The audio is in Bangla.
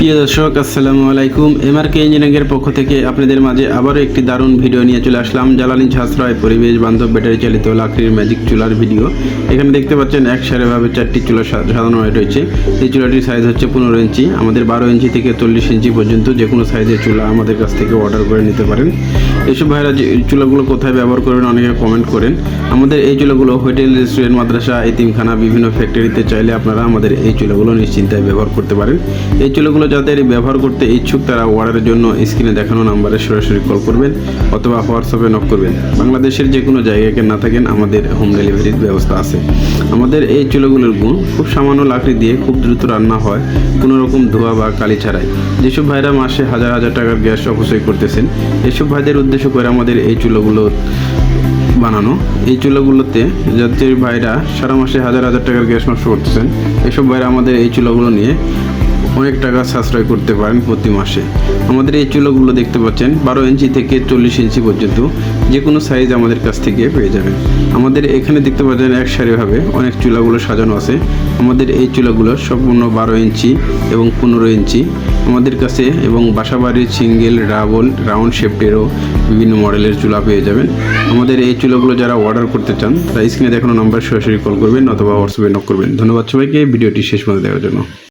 প্রিয় দর্শক আসসালামু আলাইকুম। এমআরকে ইঞ্জিনিয়ারিংয়ের পক্ষ থেকে আপনাদের মাঝে আবারও একটি দারুণ ভিডিও নিয়ে চলে আসলাম। জ্বালানি সাশ্রয় পরিবেশ বান্ধব ব্যাটারি চালিত লাকড়ির ম্যাজিক চুলার ভিডিও। এখানে দেখতে পাচ্ছেন এক সারিভাবে 4টি চুলা সাজানো রয়েছে। এই চুলাটির সাইজ হচ্ছে 15 ইঞ্চি। আমাদের 12 ইঞ্চি থেকে 40 ইঞ্চি পর্যন্ত যে কোনো সাইজের চুলা আমাদের কাছ থেকে অর্ডার করে নিতে পারেন। এইসব ভাইরা যে চুলাগুলো কোথায় ব্যবহার করবেন অনেকে কমেন্ট করেন। আমাদের এই চুলাগুলো হোটেল, রেস্টুরেন্ট, মাদ্রাসা, এতিমখানা, বিভিন্ন ফ্যাক্টরিতে চাইলে আপনারা আমাদের এই চুলাগুলো নিশ্চিন্তায় ব্যবহার করতে পারেন। এই চুলাগুলো যাদের ব্যবহার করতে ইচ্ছুক তারা অর্ডারের জন্য স্ক্রিনে দেখানো নাম্বারে সরাসরি কল করবেন অথবা হোয়াটসঅ্যাপে নক করবেন। বাংলাদেশের যে কোনো জায়গায় না থাকেন আমাদের হোম ডেলিভারির ব্যবস্থা আছে। আমাদের এই চুলাগুলোর গুণ খুব সামান্য লাকড়ি দিয়ে খুব দ্রুত রান্না হয়, কোনো রকম ধোয়া বা কালি ছাড়াই। যেসব ভাইরা মাসে হাজার হাজার টাকার গ্যাস অপচয় করতেছেন, এসব ভাইদের উদ্দেশ্য করে আমাদের এই চুলাগুলো বানানো। এই চুলাগুলোতে যাদের ভাইরা সারা মাসে হাজার হাজার টাকার গ্যাস নষ্ট করতেছেন, এসব ভাইরা আমাদের এই চুলাগুলো নিয়ে অনেক টাকা সাশ্রয় করতে পারেন প্রতি মাসে। আমাদের এই চুলাগুলো দেখতে পাচ্ছেন 12 ইঞ্চি থেকে 40 ইঞ্চি পর্যন্ত যে কোনো সাইজ আমাদের কাছ থেকে পেয়ে যাবেন। আমাদের এখানে দেখতে পাচ্ছেন এক সারিভাবে অনেক চুলাগুলো সাজানো আছে। আমাদের এই চুলাগুলো সম্পূর্ণ 12 ইঞ্চি এবং 15 ইঞ্চি আমাদের কাছে, এবং বাসাবাড়ির সিঙ্গেল, ডাবল, রাউন্ড শেপটেরও বিভিন্ন মডেলের চুলা পেয়ে যাবেন। আমাদের এই চুলাগুলো যারা অর্ডার করতে চান তারা স্ক্রিনে দেখানো নাম্বার সরাসরি কল করবেন অথবা হোয়াটসঅ্যাপে নক করবেন। ধন্যবাদ সবাইকে ভিডিওটি শেষ পর্যন্ত দেওয়ার জন্য।